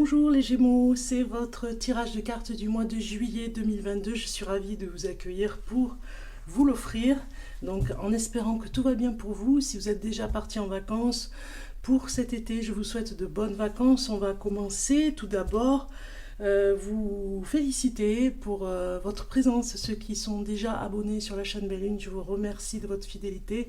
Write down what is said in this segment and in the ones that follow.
Bonjour les Gémeaux, c'est votre tirage de cartes du mois de juillet 2022. Je suis ravie de vous accueillir pour vous l'offrir. Donc en espérant que tout va bien pour vous, si vous êtes déjà parti en vacances pour cet été, je vous souhaite de bonnes vacances. On va commencer tout d'abord vous féliciter pour votre présence. Ceux qui sont déjà abonnés sur la chaîne Belle Lune, je vous remercie de votre fidélité.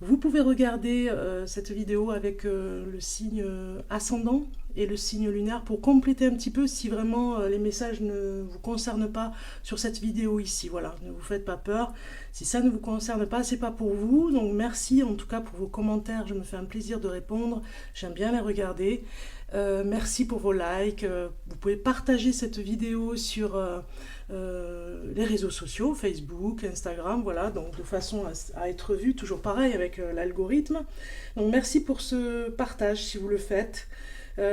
Vous pouvez regarder cette vidéo avec le signe ascendant et le signe lunaire pour compléter un petit peu si vraiment les messages ne vous concernent pas sur cette vidéo ici. Voilà, ne vous faites pas peur. Si ça ne vous concerne pas, c'est pas pour vous. Donc merci en tout cas pour vos commentaires. Je me fais un plaisir de répondre. J'aime bien les regarder. Merci pour vos likes. Vous pouvez partager cette vidéo sur les réseaux sociaux, Facebook, Instagram, voilà, donc de façon à être vue, toujours pareil avec l'algorithme. Donc merci pour ce partage si vous le faites.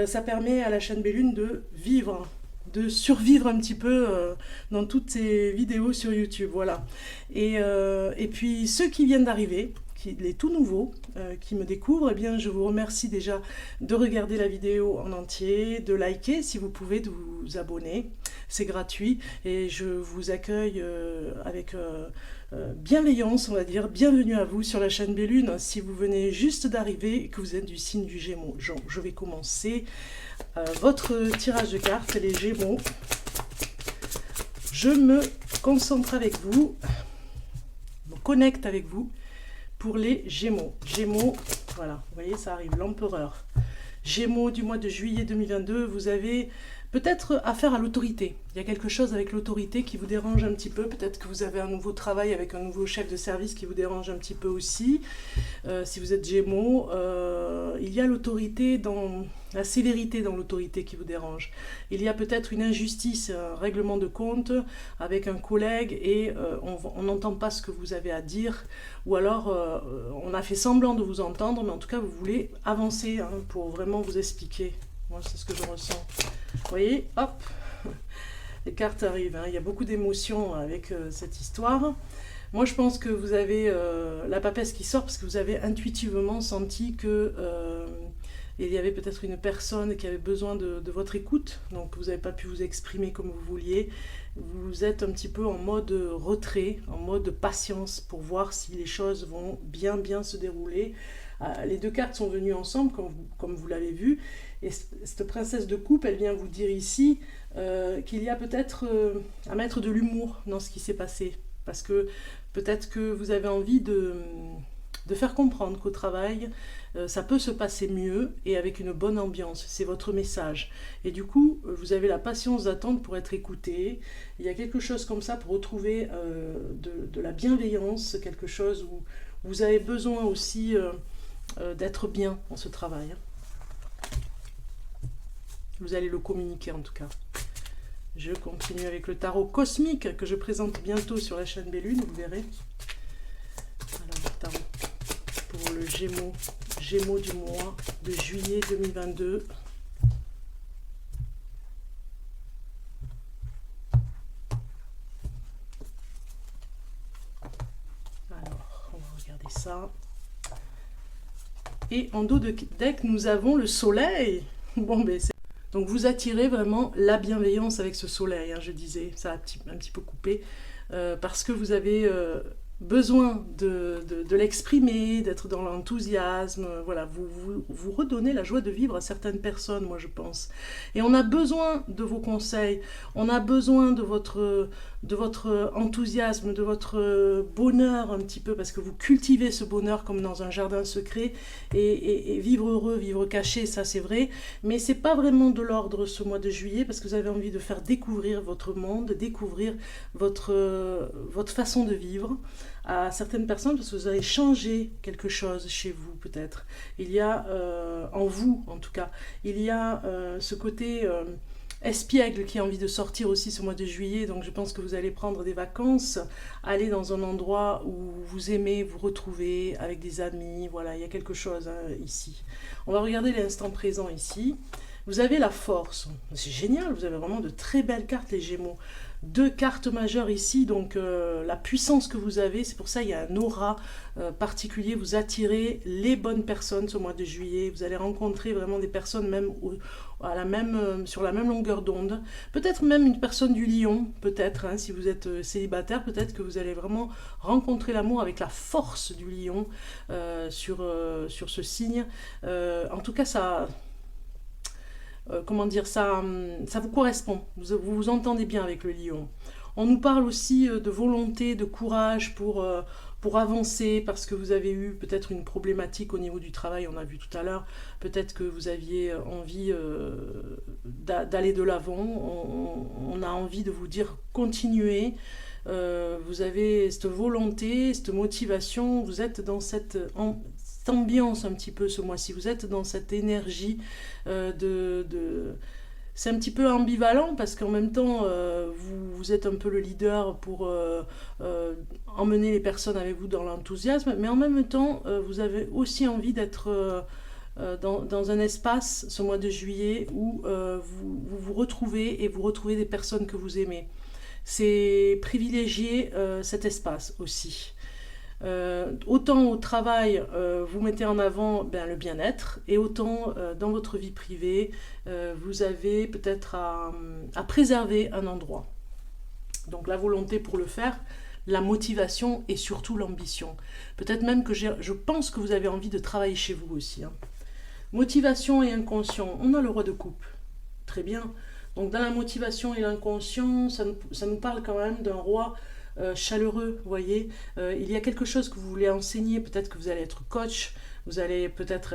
Ça permet à la chaîne Belle Lune de vivre, de survivre un petit peu dans toutes ces vidéos sur YouTube, voilà. Et puis ceux qui viennent d'arriver, les tout nouveaux qui me découvrent, eh bien je vous remercie déjà de regarder la vidéo en entier, de liker si vous pouvez, de vous abonner, c'est gratuit et je vous accueille avec bienveillance, on va dire. Bienvenue à vous sur la chaîne Belle Lune. Si vous venez juste d'arriver et que vous êtes du signe du Gémeaux, je vais commencer votre tirage de cartes, les Gémeaux. Je me concentre avec vous, me connecte avec vous pour les Gémeaux. Gémeaux, voilà, vous voyez, ça arrive, l'empereur. Gémeaux du mois de juillet 2022, vous avez peut-être affaire à l'autorité. Il y a quelque chose avec l'autorité qui vous dérange un petit peu. Peut-être que vous avez un nouveau travail avec un nouveau chef de service qui vous dérange un petit peu aussi. Si vous êtes Gémeaux, il y a l'autorité, la sévérité dans l'autorité qui vous dérange. Il y a peut-être une injustice, un règlement de compte avec un collègue et on n'entend pas ce que vous avez à dire. Ou alors on a fait semblant de vous entendre, mais en tout cas vous voulez avancer pour vraiment vous expliquer. Moi c'est ce que je ressens. Vous voyez, hop, les cartes arrivent, il y a beaucoup d'émotions avec cette histoire. Moi, je pense que vous avez la papesse qui sort parce que vous avez intuitivement senti que il y avait peut-être une personne qui avait besoin de votre écoute, donc vous n'avez pas pu vous exprimer comme vous vouliez. Vous êtes un petit peu en mode retrait, en mode patience pour voir si les choses vont bien se dérouler. Les deux cartes sont venues ensemble, comme vous l'avez vu. Et cette princesse de coupe, elle vient vous dire ici qu'il y a peut-être à mettre de l'humour dans ce qui s'est passé. Parce que peut-être que vous avez envie de faire comprendre qu'au travail, ça peut se passer mieux et avec une bonne ambiance. C'est votre message. Et du coup, vous avez la patience d'attendre pour être écouté. Il y a quelque chose comme ça pour retrouver de la bienveillance, quelque chose où vous avez besoin aussi d'être bien dans ce travail. Vous allez le communiquer en tout cas. Je continue avec le tarot cosmique que je présente bientôt sur la chaîne Belle Lune, vous verrez. Alors, le tarot pour le Gémeaux du mois de juillet 2022. Alors, on va regarder ça. Et en dos de deck, nous avons le soleil. Bon, ben c'est... Donc vous attirez vraiment la bienveillance avec ce soleil, je disais, ça a un petit peu coupé, parce que vous avez besoin de l'exprimer, d'être dans l'enthousiasme, voilà, vous redonnez la joie de vivre à certaines personnes, moi je pense. Et on a besoin de vos conseils, on a besoin de votre enthousiasme, de votre bonheur un petit peu, parce que vous cultivez ce bonheur comme dans un jardin secret, et vivre heureux, vivre caché, ça c'est vrai, mais c'est pas vraiment de l'ordre ce mois de juillet, parce que vous avez envie de faire découvrir votre monde, découvrir votre façon de vivre à certaines personnes, parce que vous avez changé quelque chose chez vous peut-être. Il y a, en vous en tout cas, il y a ce côté espiègle qui a envie de sortir aussi ce mois de juillet, donc je pense que vous allez prendre des vacances, aller dans un endroit où vous aimez vous retrouver avec des amis, voilà, il y a quelque chose ici. On va regarder l'instant présent ici. Vous avez la force. C'est génial, vous avez vraiment de très belles cartes, les Gémeaux. 2 cartes majeures ici, donc la puissance que vous avez, c'est pour ça qu'il y a un aura particulier. Vous attirez les bonnes personnes ce mois de juillet. Vous allez rencontrer vraiment des personnes même, sur la même longueur d'onde. Peut-être même une personne du Lion, peut-être, hein, si vous êtes célibataire, peut-être que vous allez vraiment rencontrer l'amour avec la force du Lion sur ce signe. En tout cas, ça... comment dire, ça vous correspond, vous vous entendez bien avec le lion. On nous parle aussi de volonté, de courage pour avancer, parce que vous avez eu peut-être une problématique au niveau du travail, on a vu tout à l'heure, peut-être que vous aviez envie d'aller de l'avant, on a envie de vous dire continuez, vous avez cette volonté, cette motivation, vous êtes dans cette ambiance un petit peu ce mois-ci, vous êtes dans cette énergie c'est un petit peu ambivalent parce qu'en même temps vous êtes un peu le leader pour emmener les personnes avec vous dans l'enthousiasme, mais en même temps vous avez aussi envie d'être dans un espace ce mois de juillet où vous retrouvez et vous retrouvez des personnes que vous aimez. C'est privilégier cet espace aussi. Autant au travail vous mettez en avant le bien-être, et autant dans votre vie privée vous avez peut-être à préserver un endroit. Donc la volonté pour le faire, la motivation et surtout l'ambition. Peut-être même que je pense que vous avez envie de travailler chez vous aussi, hein. Motivation et inconscient, on a le roi de coupe, très bien. Donc dans la motivation et l'inconscient, ça nous parle quand même d'un roi chaleureux, vous voyez. Il y a quelque chose que vous voulez enseigner, peut-être que vous allez être coach, vous allez peut-être...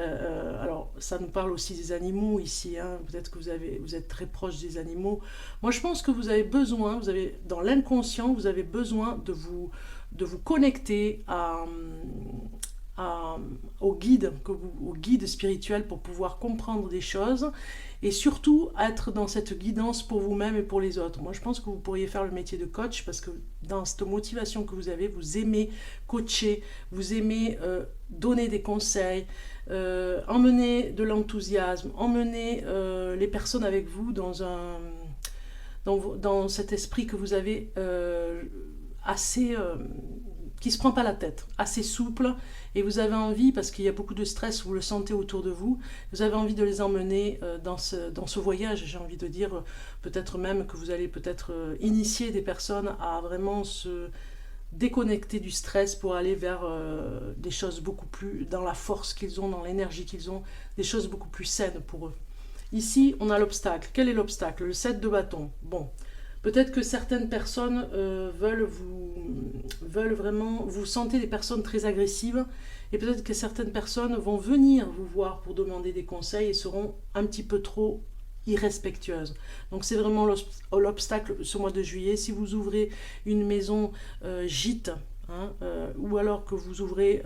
alors, ça nous parle aussi des animaux ici, hein. Peut-être que vous êtes très proche des animaux. Moi, je pense que vous avez besoin, dans l'inconscient, vous avez besoin de vous connecter au guide spirituel pour pouvoir comprendre des choses et surtout être dans cette guidance pour vous-même et pour les autres. Moi, je pense que vous pourriez faire le métier de coach parce que dans cette motivation que vous avez, vous aimez coacher, vous aimez donner des conseils, emmener de l'enthousiasme, emmener les personnes avec vous dans cet esprit que vous avez assez... qui ne se prend pas la tête, assez souple, et vous avez envie, parce qu'il y a beaucoup de stress, vous le sentez autour de vous, vous avez envie de les emmener dans ce voyage, j'ai envie de dire, peut-être même que vous allez peut-être initier des personnes à vraiment se déconnecter du stress pour aller vers des choses beaucoup plus, dans la force qu'ils ont, dans l'énergie qu'ils ont, des choses beaucoup plus saines pour eux. Ici, on a l'obstacle. Quel est l'obstacle? Le 7 de bâton. Bon. Peut-être que certaines personnes veulent vraiment... Vous sentez des personnes très agressives et peut-être que certaines personnes vont venir vous voir pour demander des conseils et seront un petit peu trop irrespectueuses. Donc c'est vraiment l'obstacle ce mois de juillet. Si vous ouvrez une maison gîte, hein, ou alors que vous ouvrez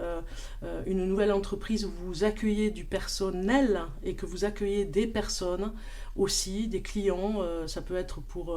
une nouvelle entreprise où vous accueillez du personnel et que vous accueillez des personnes aussi, des clients, ça peut être pour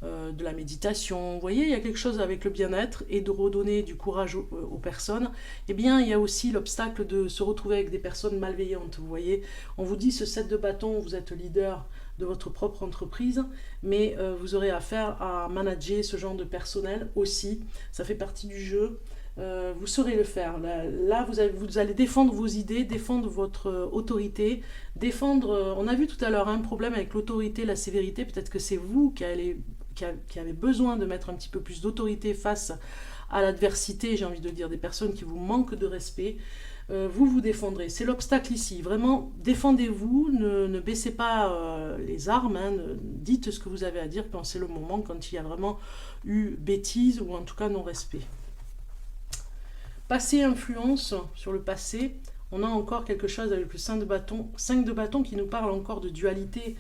de la méditation, vous voyez, il y a quelque chose avec le bien-être et de redonner du courage aux personnes. Eh bien, il y a aussi l'obstacle de se retrouver avec des personnes malveillantes, vous voyez. On vous dit ce 7 de bâton, vous êtes leader de votre propre entreprise, mais vous aurez affaire à manager ce genre de personnel aussi, ça fait partie du jeu. Vous saurez le faire. Là vous allez défendre vos idées, défendre votre autorité, défendre... on a vu tout à l'heure un problème avec l'autorité, la sévérité. Peut-être que c'est vous qui avez besoin de mettre un petit peu plus d'autorité face à l'adversité, j'ai envie de dire, des personnes qui vous manquent de respect. Vous défendrez. C'est l'obstacle ici. Vraiment, défendez-vous, ne baissez pas les armes, hein, dites ce que vous avez à dire quand c'est le moment, quand il y a vraiment eu bêtise ou en tout cas non-respect. Passé influence sur le passé, on a encore quelque chose avec le 5 de bâton qui nous parle encore de dualité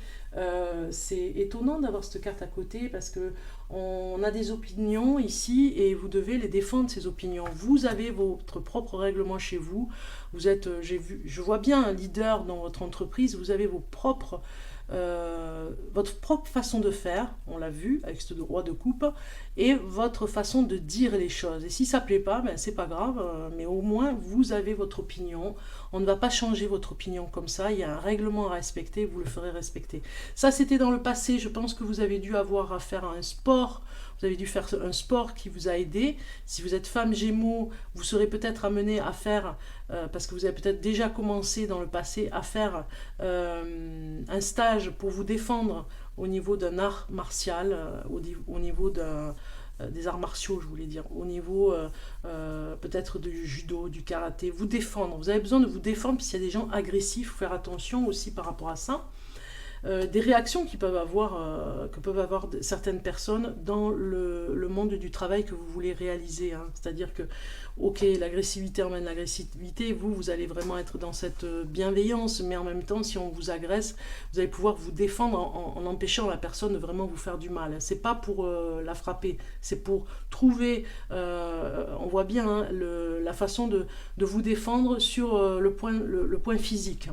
C'est étonnant d'avoir cette carte à côté parce que on a des opinions ici et vous devez les défendre, ces opinions. Vous avez votre propre règlement chez vous. Vous êtes, je vois bien un leader dans votre entreprise. Vous avez votre propre façon de faire, on l'a vu avec ce roi de coupe, et votre façon de dire les choses. Et si ça ne plaît pas, ben c'est pas grave, mais au moins vous avez votre opinion. On ne va pas changer votre opinion comme ça. Il y a un règlement à respecter, vous le ferez respecter. Ça, c'était dans le passé. Je pense que vous avez dû avoir à faire un sport. Vous avez dû faire un sport qui vous a aidé. Si vous êtes femme Gémeaux, vous serez peut-être amené à faire, parce que vous avez peut-être déjà commencé dans le passé, à faire un stage pour vous défendre au niveau d'un art martial, au niveau des arts martiaux, je voulais dire, au niveau peut-être du judo, du karaté, vous défendre. Vous avez besoin de vous défendre, puisqu'il y a des gens agressifs, il faut faire attention aussi par rapport à ça. Des réactions que peuvent avoir certaines personnes dans le monde du travail que vous voulez réaliser. Hein. C'est-à-dire que, ok, l'agressivité emmène l'agressivité, vous allez vraiment être dans cette bienveillance, mais en même temps, si on vous agresse, vous allez pouvoir vous défendre en empêchant la personne de vraiment vous faire du mal. C'est pas pour la frapper, c'est pour trouver, on voit bien hein, la façon de vous défendre sur le point physique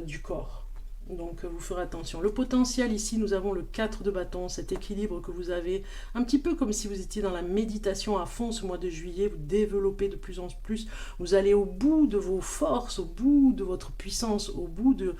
du corps. Donc vous ferez attention. Le potentiel ici, nous avons le 4 de bâton, cet équilibre que vous avez, un petit peu comme si vous étiez dans la méditation à fond ce mois de juillet, vous développez de plus en plus, vous allez au bout de vos forces, au bout de votre puissance, au bout de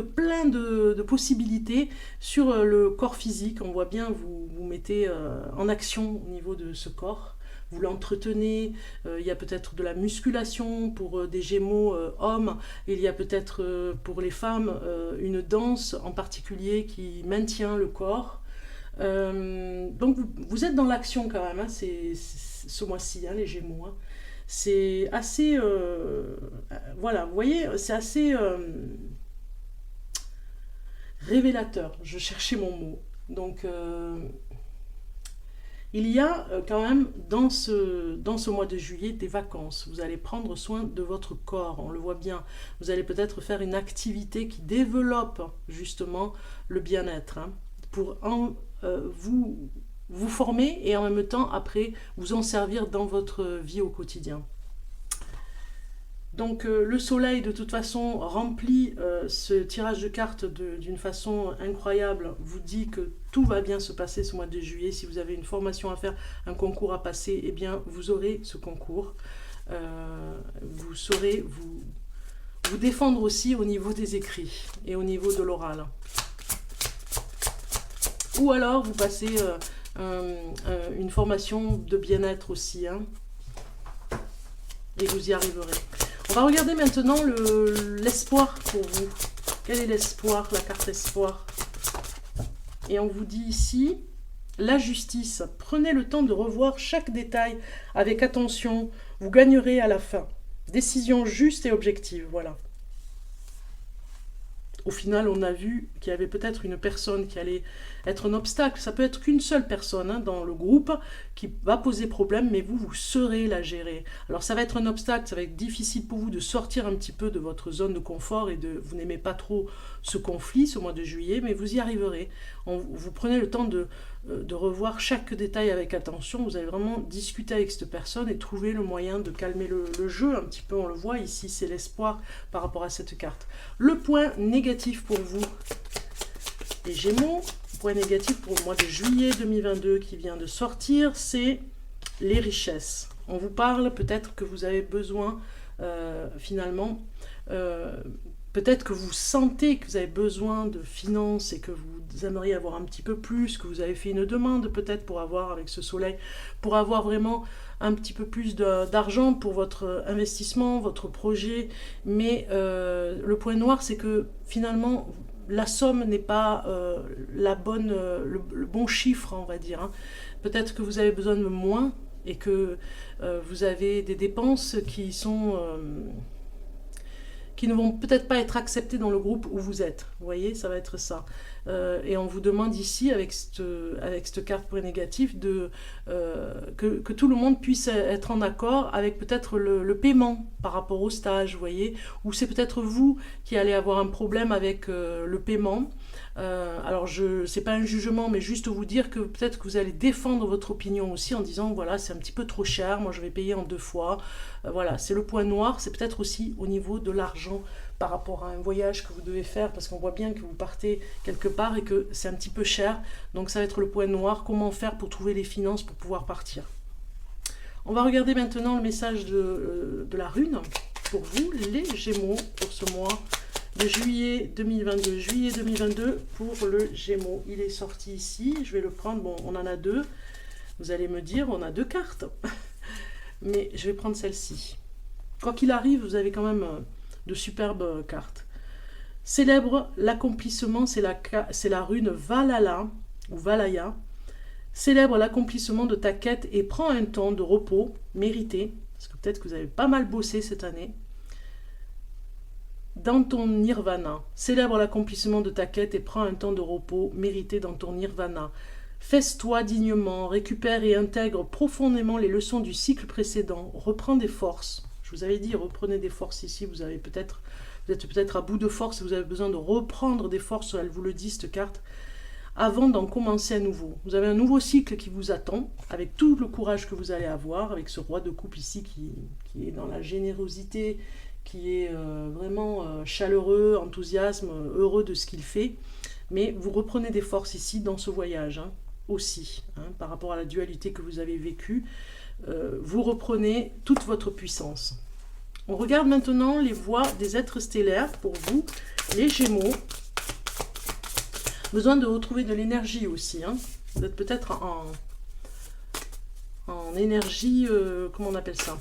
plein de possibilités sur le corps physique. On voit bien, vous mettez en action au niveau de ce corps. Vous l'entretenez, il y a peut-être de la musculation pour des Gémeaux hommes, il y a peut-être pour les femmes une danse en particulier qui maintient le corps. Donc vous êtes dans l'action quand même, hein, ce mois-ci, hein, les Gémeaux. Hein. C'est assez... voilà, vous voyez, c'est assez révélateur. Je cherchais mon mot. Donc... il y a quand même dans ce mois de juillet des vacances. Vous allez prendre soin de votre corps, on le voit bien. Vous allez peut-être faire une activité qui développe justement le bien-être hein, pour vous former et en même temps après vous en servir dans votre vie au quotidien. Donc le soleil de toute façon remplit ce tirage de cartes d'une façon incroyable, vous dit que tout va bien se passer ce mois de juillet. Si vous avez une formation à faire, un concours à passer, eh bien vous aurez ce concours. Vous saurez vous défendre aussi au niveau des écrits et au niveau de l'oral. Ou alors vous passez une formation de bien-être aussi, hein, et vous y arriverez. On va regarder maintenant l'espoir pour vous. Quel est l'espoir, la carte espoir? Et on vous dit ici, la justice. Prenez le temps de revoir chaque détail avec attention. Vous gagnerez à la fin. Décision juste et objective, voilà. Au final, on a vu qu'il y avait peut-être une personne qui allait être un obstacle. Ça peut être qu'une seule personne hein, dans le groupe qui va poser problème, mais vous saurez la gérer. Alors ça va être un obstacle, ça va être difficile pour vous de sortir un petit peu de votre zone de confort et vous n'aimez pas trop ce conflit ce mois de juillet, mais vous y arriverez. Vous prenez le temps de revoir chaque détail avec attention. Vous allez vraiment discuter avec cette personne et trouver le moyen de calmer le jeu un petit peu. On le voit ici, c'est l'espoir par rapport à cette carte. Le point négatif pour vous, les Gémeaux, point négatif pour le mois de juillet 2022 qui vient de sortir, c'est les richesses. On vous parle peut-être que vous avez besoin finalement... peut-être que vous sentez que vous avez besoin de finances et que vous aimeriez avoir un petit peu plus, que vous avez fait une demande peut-être pour avoir, avec ce soleil, pour avoir vraiment un petit peu plus d'argent pour votre investissement, votre projet. Mais le point noir, c'est que finalement, la somme n'est pas le bon chiffre, on va dire. Hein. Peut-être que vous avez besoin de moins et que vous avez des dépenses qui sont qui ne vont peut-être pas être acceptés dans le groupe où vous êtes. Vous voyez, ça va être ça. Et on vous demande ici, avec cette carte pour les négatifs, que tout le monde puisse être en accord avec peut-être le paiement par rapport au stage, vous voyez, ou c'est peut-être vous qui allez avoir un problème avec le paiement. Alors, c'est pas un jugement, mais juste vous dire que peut-être que vous allez défendre votre opinion aussi en disant, voilà, c'est un petit peu trop cher, moi je vais payer en 2 fois. Voilà, c'est le point noir, c'est peut-être aussi au niveau de l'argent par rapport à un voyage que vous devez faire, parce qu'on voit bien que vous partez quelque part et que c'est un petit peu cher. Donc ça va être le point noir, comment faire pour trouver les finances pour pouvoir partir. On va regarder maintenant le message de la rune pour vous, les Gémeaux, pour ce mois de juillet 2022. Juillet 2022 pour le Gémeaux. Il est sorti ici, je vais le prendre, bon, on en a 2. Vous allez me dire, on a 2 cartes. Mais je vais prendre celle-ci. Quoi qu'il arrive, vous avez quand même de superbes cartes. Célèbre l'accomplissement, c'est la rune Valhalla, ou Valaya. Célèbre l'accomplissement de ta quête et prends un temps de repos mérité, parce que peut-être que vous avez pas mal bossé cette année, dans ton nirvana. Célèbre l'accomplissement de ta quête et prends un temps de repos mérité dans ton nirvana. Fesse-toi dignement, récupère et intègre profondément les leçons du cycle précédent, reprends des forces. Je vous avais dit, reprenez des forces ici, vous êtes peut-être à bout de force, vous avez besoin de reprendre des forces, elle vous le dit cette carte, avant d'en commencer à nouveau. Vous avez un nouveau cycle qui vous attend, avec tout le courage que vous allez avoir, avec ce roi de coupe ici qui est dans la générosité, qui est vraiment chaleureux, enthousiasme, heureux de ce qu'il fait. Mais vous reprenez des forces ici dans ce voyage, aussi, par rapport à la dualité que vous avez vécue. Vous reprenez toute votre puissance. On regarde maintenant les voies des êtres stellaires pour vous, les Gémeaux. Besoin de retrouver de l'énergie aussi. Vous êtes peut-être en énergie, comment on appelle ça?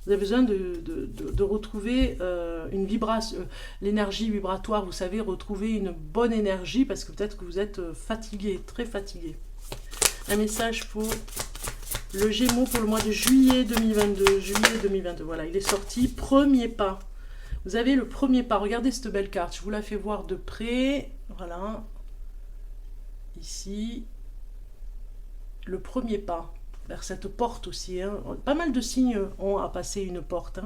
Vous avez besoin de retrouver une vibration, l'énergie vibratoire, vous savez, retrouver une bonne énergie parce que peut-être que vous êtes fatigué, très fatigué. Un message pour le Gémeaux pour le mois de juillet 2022. Juillet 2022, voilà, il est sorti. Premier pas. Vous avez le premier pas. Regardez cette belle carte. Je vous la fais voir de près. Voilà. Ici. Le premier pas vers cette porte aussi. Pas mal de signes ont à passer une porte.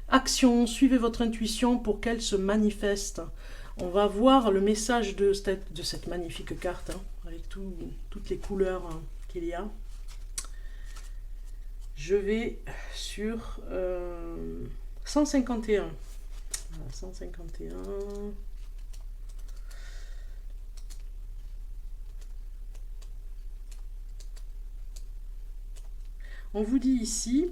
Action. Suivez votre intuition pour qu'elle se manifeste. On va voir le message de cette magnifique carte. Avec toutes les couleurs qu'il y a. Je vais sur 151. Voilà, 151. On vous dit ici,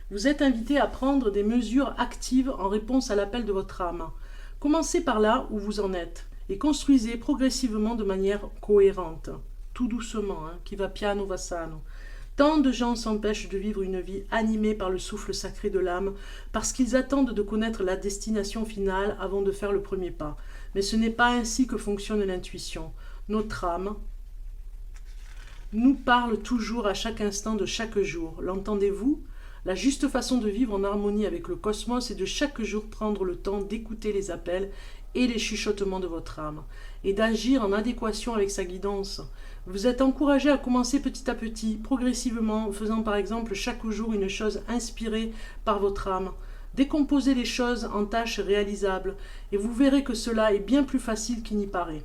vous êtes invité à prendre des mesures actives en réponse à l'appel de votre âme. Commencez par là où vous en êtes et construisez progressivement de manière cohérente, tout doucement, qui va piano va sano. Tant de gens s'empêchent de vivre une vie animée par le souffle sacré de l'âme parce qu'ils attendent de connaître la destination finale avant de faire le premier pas. Mais ce n'est pas ainsi que fonctionne l'intuition. Notre âme nous parle toujours à chaque instant de chaque jour. L'entendez-vous? La juste façon de vivre en harmonie avec le cosmos est de chaque jour prendre le temps d'écouter les appels et les chuchotements de votre âme et d'agir en adéquation avec sa guidance. Vous êtes encouragé à commencer petit à petit, progressivement, en faisant par exemple chaque jour une chose inspirée par votre âme. Décomposez les choses en tâches réalisables et vous verrez que cela est bien plus facile qu'il n'y paraît.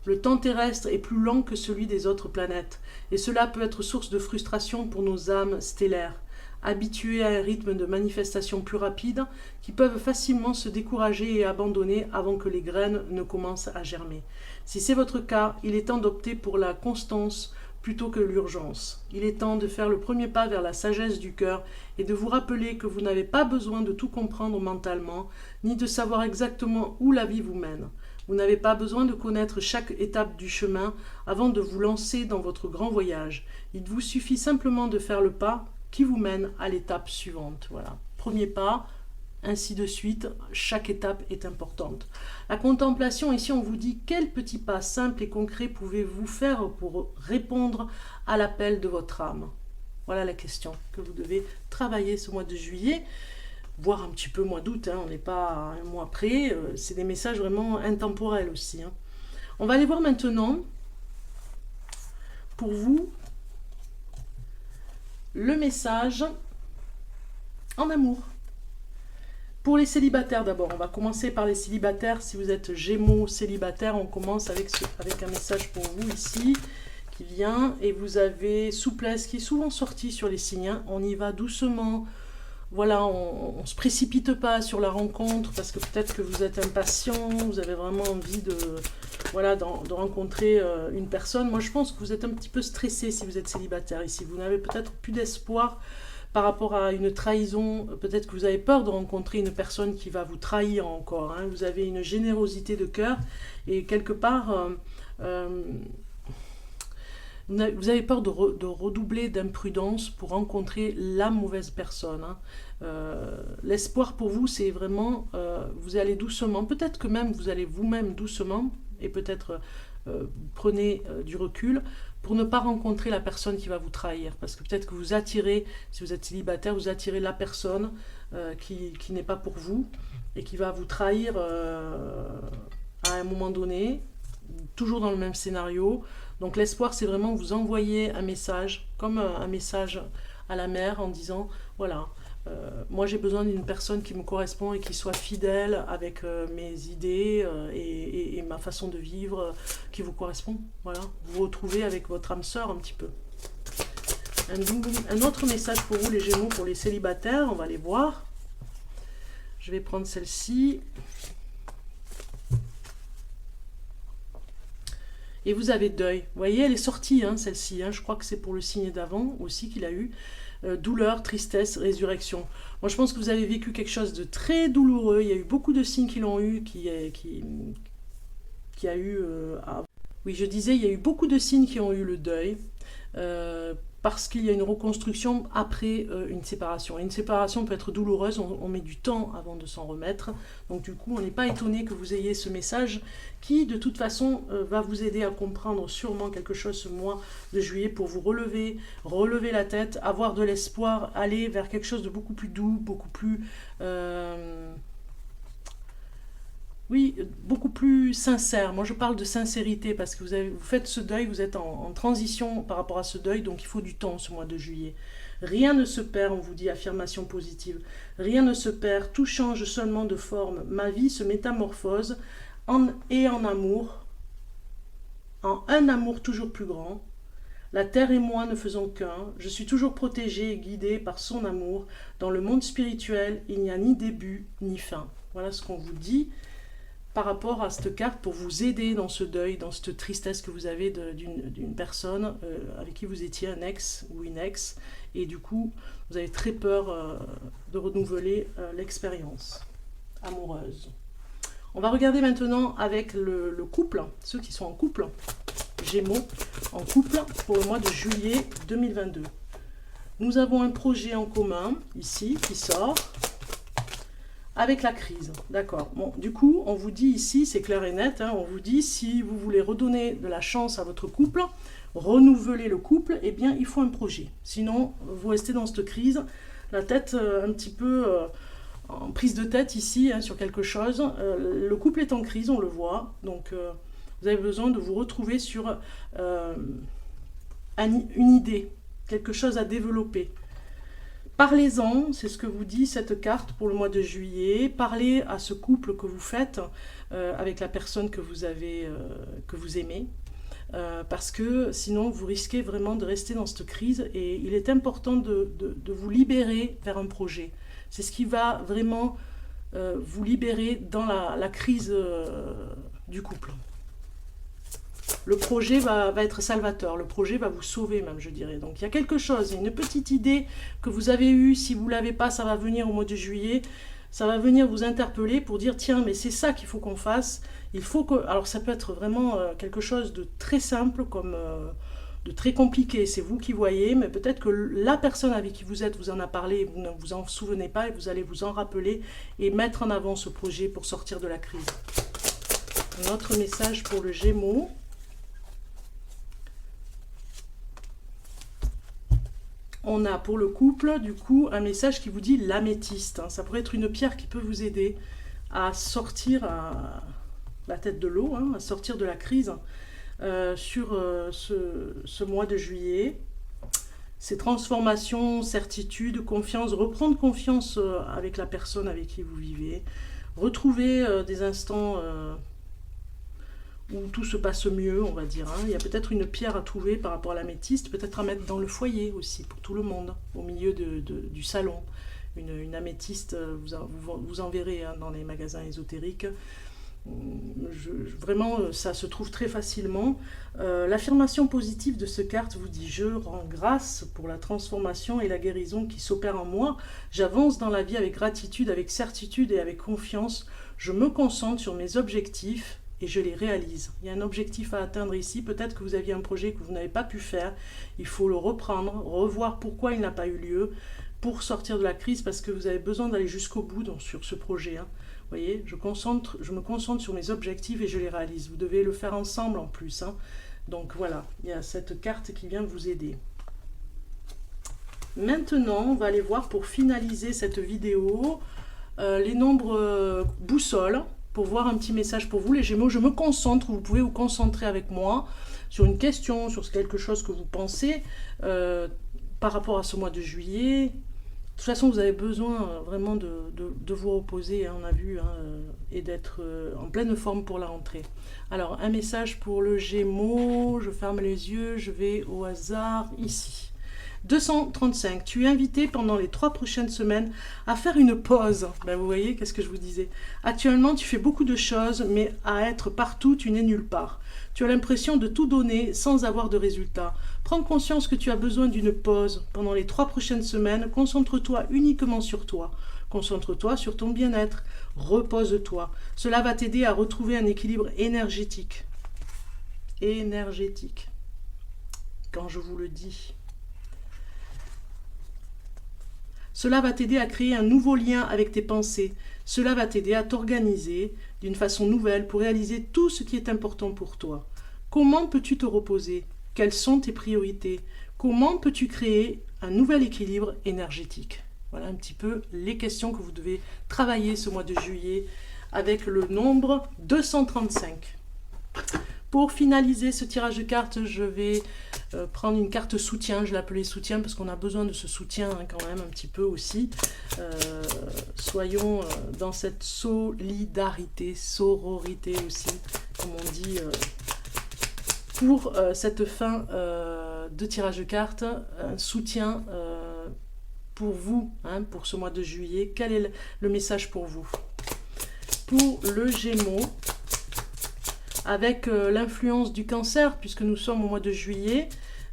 Le temps terrestre est plus lent que celui des autres planètes et cela peut être source de frustration pour nos âmes stellaires, habituées à un rythme de manifestation plus rapide, qui peuvent facilement se décourager et abandonner avant que les graines ne commencent à germer. Si c'est votre cas, il est temps d'opter pour la constance plutôt que l'urgence. Il est temps de faire le premier pas vers la sagesse du cœur et de vous rappeler que vous n'avez pas besoin de tout comprendre mentalement, ni de savoir exactement où la vie vous mène. Vous n'avez pas besoin de connaître chaque étape du chemin avant de vous lancer dans votre grand voyage. Il vous suffit simplement de faire le pas qui vous mène à l'étape suivante. Voilà. Premier pas, ainsi de suite, chaque étape est importante. La contemplation, ici on vous dit quel petit pas simple et concret pouvez-vous faire pour répondre à l'appel de votre âme. Voilà la question que vous devez travailler ce mois de juillet. voire un petit peu mois d'août, hein, on n'est pas à un mois près, c'est des messages vraiment intemporels aussi. Hein. On va aller voir maintenant, pour vous, le message en amour. Pour les célibataires d'abord, on va commencer par les célibataires. Si vous êtes Gémeaux célibataire, on commence avec un message pour vous ici, qui vient, et vous avez souplesse qui est souvent sortie sur les signes. Hein. On y va doucement. Voilà, on ne se précipite pas sur la rencontre parce que peut-être que vous êtes impatient, vous avez vraiment envie de, voilà, de rencontrer une personne. Moi, je pense que vous êtes un petit peu stressé si vous êtes célibataire ici. Vous n'avez peut-être plus d'espoir par rapport à une trahison. Peut-être que vous avez peur de rencontrer une personne qui va vous trahir encore. Hein. Vous avez une générosité de cœur et quelque part... vous avez peur de redoubler d'imprudence pour rencontrer la mauvaise personne. Hein. L'espoir pour vous, c'est vraiment, vous allez doucement, peut-être que même vous allez vous-même doucement, et peut-être prenez du recul, pour ne pas rencontrer la personne qui va vous trahir. Parce que peut-être que vous attirez, si vous êtes célibataire, vous attirez la personne qui n'est pas pour vous, et qui va vous trahir à un moment donné, toujours dans le même scénario. Donc l'espoir, c'est vraiment vous envoyer un message, comme un message à la mère en disant, voilà, moi j'ai besoin d'une personne qui me correspond et qui soit fidèle avec mes idées et ma façon de vivre qui vous correspond. Voilà, vous vous retrouvez avec votre âme sœur un petit peu. Un autre message pour vous les Gémeaux, pour les célibataires, on va les voir. Je vais prendre celle-ci. Et vous avez deuil. Vous voyez, elle est sortie, hein, celle-ci. Hein. Je crois que c'est pour le signe d'avant aussi qu'il a eu. Douleur, tristesse, résurrection. Moi, je pense que vous avez vécu quelque chose de très douloureux. Il y a eu beaucoup de signes qui l'ont eu, qui a eu... Oui, je disais, il y a eu beaucoup de signes qui ont eu le deuil. Parce qu'il y a une reconstruction après une séparation. Et une séparation peut être douloureuse, on met du temps avant de s'en remettre. Donc du coup, on n'est pas étonné que vous ayez ce message qui, de toute façon, va vous aider à comprendre sûrement quelque chose ce mois de juillet pour vous relever la tête, avoir de l'espoir, aller vers quelque chose de beaucoup plus doux, beaucoup plus... Oui, beaucoup plus sincère. Moi, je parle de sincérité parce que vous faites ce deuil, vous êtes en transition par rapport à ce deuil, donc il faut du temps ce mois de juillet. Rien ne se perd, on vous dit, affirmation positive. Rien ne se perd, tout change seulement de forme. Ma vie se métamorphose en amour, en un amour toujours plus grand. La terre et moi ne faisons qu'un. Je suis toujours protégée et guidée par son amour. Dans le monde spirituel, il n'y a ni début ni fin. Voilà ce qu'on vous dit par rapport à cette carte pour vous aider dans ce deuil, dans cette tristesse que vous avez d'une personne avec qui vous étiez un ex ou une ex, et du coup vous avez très peur de renouveler l'expérience amoureuse. On va regarder maintenant avec le couple, ceux qui sont en couple, Gémeaux, en couple pour le mois de juillet 2022. Nous avons un projet en commun ici qui sort. Avec la crise, d'accord. Bon, du coup, on vous dit ici, c'est clair et net, hein, on vous dit, si vous voulez redonner de la chance à votre couple, renouveler le couple, eh bien, il faut un projet. Sinon, vous restez dans cette crise, la tête un petit peu en prise de tête ici, hein, sur quelque chose. Le couple est en crise, on le voit, donc vous avez besoin de vous retrouver sur une idée, quelque chose à développer. Parlez-en, c'est ce que vous dit cette carte pour le mois de juillet. Parlez à ce couple que vous faites avec la personne que vous aimez. Parce que sinon, vous risquez vraiment de rester dans cette crise. Et il est important de vous libérer vers un projet. C'est ce qui va vraiment vous libérer dans la crise du couple. Le projet va être salvateur, le projet va vous sauver même, je dirais. Donc il y a quelque chose, une petite idée que vous avez eue, si vous ne l'avez pas, ça va venir au mois de juillet, ça va venir vous interpeller pour dire, tiens, mais c'est ça qu'il faut qu'on fasse. Il faut que... Alors ça peut être vraiment quelque chose de très simple, comme de très compliqué, c'est vous qui voyez, mais peut-être que la personne avec qui vous êtes vous en a parlé, et vous ne vous en souvenez pas, et vous allez vous en rappeler, et mettre en avant ce projet pour sortir de la crise. Un autre message pour le Gémeaux. On a pour le couple, du coup, un message qui vous dit l'améthyste. Hein. Ça pourrait être une pierre qui peut vous aider à sortir la tête de l'eau, hein, à sortir de la crise sur ce mois de juillet. Ces transformations, certitudes, confiance, reprendre confiance avec la personne avec qui vous vivez, retrouver des instants où tout se passe mieux, on va dire. Hein. Il y a peut-être une pierre à trouver par rapport à l'améthyste, peut-être à mettre dans le foyer aussi, pour tout le monde, au milieu du salon. Une améthyste, vous en verrez hein, dans les magasins ésotériques. Vraiment, ça se trouve très facilement. L'affirmation positive de cette carte vous dit « Je rends grâce pour la transformation et la guérison qui s'opère en moi. J'avance dans la vie avec gratitude, avec certitude et avec confiance. Je me concentre sur mes objectifs et je les réalise. » Il y a un objectif à atteindre ici. Peut-être que vous aviez un projet que vous n'avez pas pu faire. Il faut le reprendre, revoir pourquoi il n'a pas eu lieu pour sortir de la crise, parce que vous avez besoin d'aller jusqu'au bout sur ce projet. Hein. Vous voyez, je me concentre sur mes objectifs et je les réalise. Vous devez le faire ensemble en plus. Hein. Donc voilà, il y a cette carte qui vient vous aider. Maintenant, on va aller voir pour finaliser cette vidéo les nombres boussoles pour voir un petit message pour vous. Les Gémeaux, je me concentre, vous pouvez vous concentrer avec moi sur une question, sur quelque chose que vous pensez par rapport à ce mois de juillet. De toute façon, vous avez besoin vraiment de vous reposer, hein, on a vu, hein, et d'être en pleine forme pour la rentrée. Alors, un message pour le Gémeaux, je ferme les yeux, je vais au hasard ici. 235, tu es invité pendant les 3 prochaines semaines à faire une pause. Ben, vous voyez, qu'est-ce que je vous disais? Actuellement, tu fais beaucoup de choses, mais à être partout, tu n'es nulle part. Tu as l'impression de tout donner sans avoir de résultat. Prends conscience que tu as besoin d'une pause. Pendant les 3 prochaines semaines, concentre-toi uniquement sur toi. Concentre-toi sur ton bien-être. Repose-toi. Cela va t'aider à retrouver un équilibre énergétique. Énergétique. Quand je vous le dis. Cela va t'aider à créer un nouveau lien avec tes pensées. Cela va t'aider à t'organiser d'une façon nouvelle pour réaliser tout ce qui est important pour toi. Comment peux-tu te reposer? Quelles sont tes priorités? Comment peux-tu créer un nouvel équilibre énergétique? Voilà un petit peu les questions que vous devez travailler ce mois de juillet avec le nombre 235. Pour finaliser ce tirage de cartes, je vais prendre une carte soutien. Je l'ai appelée soutien parce qu'on a besoin de ce soutien hein, quand même un petit peu aussi. Soyons dans cette solidarité, sororité aussi, comme on dit, pour cette fin de tirage de cartes. Un soutien pour vous, hein, pour ce mois de juillet. Quel est le message pour vous? Pour le Gémeaux, avec l'influence du cancer, puisque nous sommes au mois de juillet,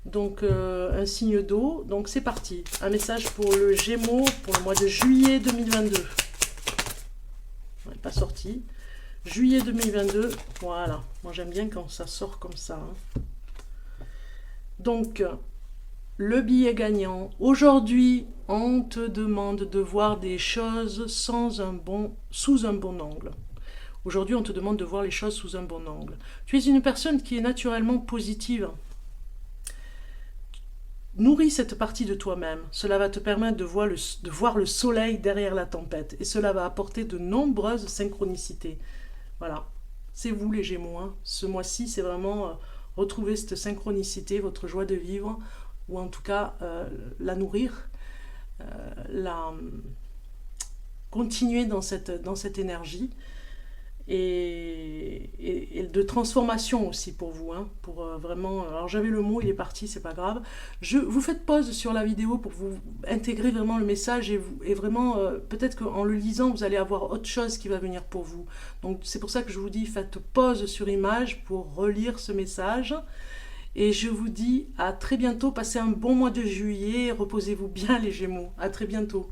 donc un signe d'eau, donc c'est parti. Un message pour le Gémeaux pour le mois de juillet 2022. On n'est pas sorti. Juillet 2022, voilà. Moi j'aime bien quand ça sort comme ça. Hein. Donc, le billet gagnant. Aujourd'hui, on te demande de voir des choses sous un bon angle. Aujourd'hui, on te demande de voir les choses sous un bon angle. Tu es une personne qui est naturellement positive. Nourris cette partie de toi-même. Cela va te permettre de voir le soleil derrière la tempête. Et cela va apporter de nombreuses synchronicités. Voilà. C'est vous les Gémeaux. Hein. Ce mois-ci, c'est vraiment retrouver cette synchronicité, votre joie de vivre, ou en tout cas la nourrir, continuer dans cette énergie. Et de transformation aussi pour vous, hein, pour vraiment... Alors j'avais le mot, il est parti, c'est pas grave. Vous faites pause sur la vidéo pour vous intégrer vraiment le message et vraiment, peut-être qu'en le lisant, vous allez avoir autre chose qui va venir pour vous. Donc c'est pour ça que je vous dis, faites pause sur image pour relire ce message. Et je vous dis à très bientôt, passez un bon mois de juillet, reposez-vous bien les Gémeaux. À très bientôt.